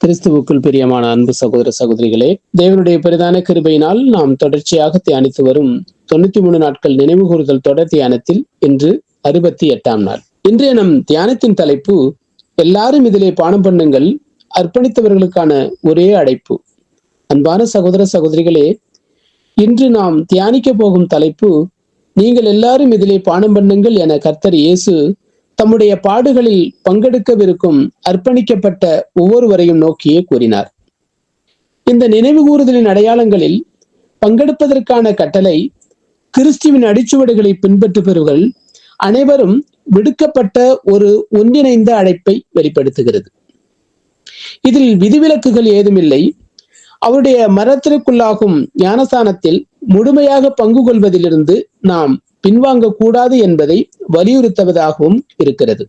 கிறிஸ்துவுக்குள் பிரியமான அன்பு சகோதர சகோதரிகளே, தேவனுடைய பெரிதான கிருபையினால் நாம் தொடர்ச்சியாக தியானித்து வரும் 93 நாட்கள் நினைவு கூறுதல் தொடர் தியானத்தில் இன்று 68ஆம் நாள். இன்றைய நம் தியானத்தின் தலைப்பு, எல்லாரும் இதிலே பானம் பண்ணுங்கள், அர்ப்பணித்தவர்களுக்கான ஒரே அழைப்பு. அன்பான சகோதர சகோதரிகளே, இன்று நாம் தியானிக்க போகும் தலைப்பு, நீங்கள் எல்லாரும் இதிலே பானம் பண்ணுங்கள் என கர்த்தர் இயேசு தம்முடைய பாடுகளில் பங்கெடுக்கவிருக்கும் அர்ப்பணிக்கப்பட்ட ஒவ்வொருவரையும் நோக்கியே கூறினார். இந்த நினைவு கூறுதலின் அடையாளங்களில் பங்கெடுப்பதற்கான கட்டளை கிறிஸ்துவின் அடிச்சுவடுகளை பின்பற்றுபவர்கள் அனைவரும் விடுக்கப்பட்ட ஒரு ஒன்றிணைந்த அழைப்பை வெளிப்படுத்துகிறது. இதில் விதிவிலக்குகள் ஏதுமில்லை. அவருடைய மரணத்திற்குள்ளாகும் ஞானஸ்தானத்தில் முழுமையாக பங்கு கொள்வதிலிருந்து நாம் பின்வாங்க கூடாது என்பதை வலியுறுத்துவதாகவும் இருக்கிறது.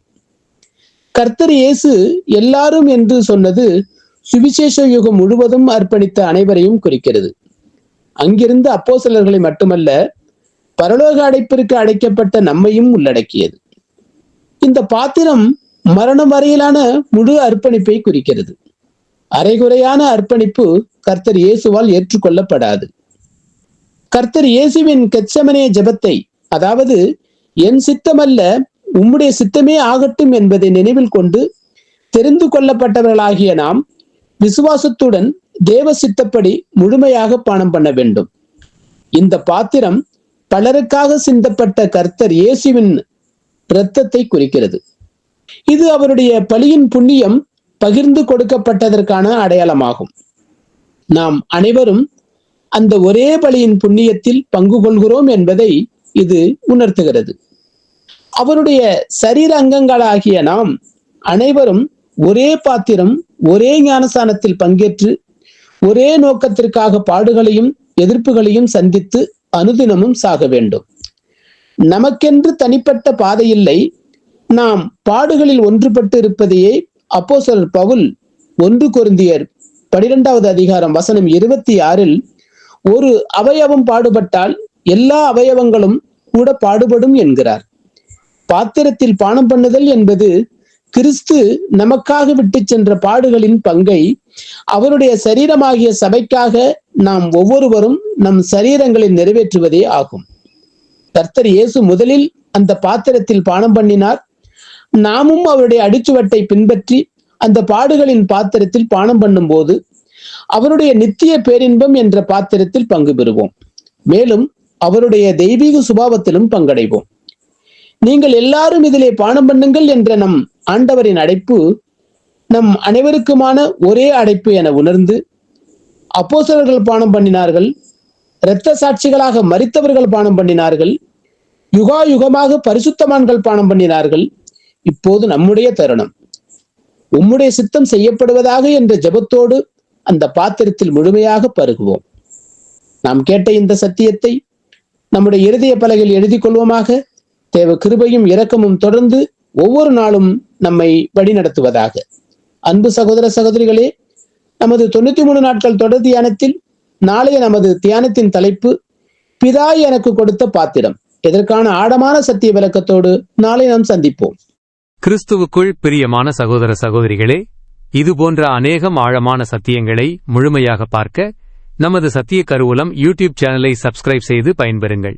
கர்த்தர் இயேசு எல்லாரும் என்று சொன்னது சுவிசேஷ யுகம் முழுவதும் அர்ப்பணித்த அனைவரையும் குறிக்கிறது. அங்கிருந்த அப்போஸ்தலர்களை மட்டுமல்ல, பரலோக அடைப்பிற்கு அடைக்கப்பட்ட நம்மையும் உள்ளடக்கியது. இந்த பாத்திரம் மரணம் வரையிலான முழு அர்ப்பணிப்பை குறிக்கிறது. அரைகுறையான அர்ப்பணிப்பு கர்த்தர் இயேசுவால் ஏற்றுக்கொள்ளப்படாது. கர்த்தர் இயேசுவின் கெத்செமனே ஜெபத்தை, அதாவது என் சித்தமல்ல உம்முடைய சித்தமே ஆகட்டும் என்பதை நினைவில் கொண்டு தெரிந்து கொள்ளப்பட்டவர்களாகிய நாம் விசுவாசத்துடன் தேவ சித்தப்படி முழுமையாக பானம் பண்ண வேண்டும். இந்த பாத்திரம் பலருக்காக சிந்தப்பட்ட கர்த்தர் இயேசுவின் இரத்தத்தை குறிக்கிறது. இது அவருடைய பலியின் புண்ணியம் பகிர்ந்து கொடுக்கப்பட்டதற்கான அடையாளமாகும். நாம் அனைவரும் அந்த ஒரே பலியின் புண்ணியத்தில் பங்கு கொள்கிறோம் என்பதை இது உணர்த்துகிறது. அவருடைய சரீர அங்கங்களாகிய நாம் அனைவரும் ஒரே பாத்திரம், ஒரே ஞானஸ்தானத்தில் பங்கேற்று ஒரே நோக்கத்திற்காக பாடுகளையும் எதிர்ப்புகளையும் சந்தித்து அனுதினமும் சாக வேண்டும். நமக்கென்று தனிப்பட்ட பாதை இல்லை. நாம் பாடுகளில் ஒன்றுபட்டு இருப்பதையே அப்போஸ்தலர் பவுல் 1 கொரிந்தியர் 12வது அதிகாரம் வசனம் 26 ஒரு அவயவம் பாடுபட்டால் எல்லா அவயவங்களும் கூட பாடுபடும் என்கிறார். பாத்திரத்தில் பானம் பண்ணுதல் என்பது கிறிஸ்து நமக்காக விட்டு சென்ற பாடுகளின் பங்கை அவருடைய சரீரமாகிய சபைக்காக நாம் ஒவ்வொருவரும் நம் சரீரங்களை நிறைவேற்றுவதே ஆகும். கர்த்தர் இயேசு முதலில் அந்த பாத்திரத்தில் பானம் பண்ணினார். நாமும் அவருடைய அடிச்சுவட்டை பின்பற்றி அந்த பாடுகளின் பாத்திரத்தில் பானம் பண்ணும் போது அவருடைய நித்திய பேரின்பம் என்ற பாத்திரத்தில் பங்கு பெறுவோம். மேலும் அவருடைய தெய்வீக சுபாவத்திலும் பங்கடைவோம். நீங்கள் எல்லாரும் இதிலே பானம் பண்ணுங்கள் என்ற நம் ஆண்டவரின் அழைப்பு நம் அனைவருக்குமான ஒரே அழைப்பு என உணர்ந்து, அப்போஸ்தலர்கள் பானம் பண்ணினார்கள், இரத்த சாட்சிகளாக மரித்தவர்கள் பானம் பண்ணினார்கள், யுகா யுகமாக பரிசுத்தமான்கள் பானம் பண்ணினார்கள். இப்போது நம்முடைய தருணம். உம்முடைய சித்தம் செய்யப்படுவதாக என்ற ஜெபத்தோடு அந்த பாத்திரத்தில் முழுமையாக பருகுவோம். நாம் கேட்ட இந்த சத்தியத்தை நம்முடைய இருதய பலகையில் எழுதி கொள்வோமாக. தேவ கிருபையும் இரக்கமும் தொடர்ந்து ஒவ்வொரு நாளும் நம்மை வழிநடத்துவதாக. அன்பு சகோதர சகோதரிகளே, நமது 93 நாட்கள் தொடர் தியானத்தில் நாளைய நமது தியானத்தின் தலைப்பு, பிதா எனக்கு கொடுத்த பாத்திரம். இதற்கான ஆழமான சத்திய விளக்கத்தோடு நாளை நாம் சந்திப்போம். கிறிஸ்துவுக்குள் பிரியமான சகோதர சகோதரிகளே, இதுபோன்ற அநேகம் ஆழமான சத்தியங்களை முழுமையாக பார்க்க நமது சத்திய கருவூலம் யூடியூப் சேனலை சப்ஸ்கிரைப் செய்து பயன்பெறுங்கள்.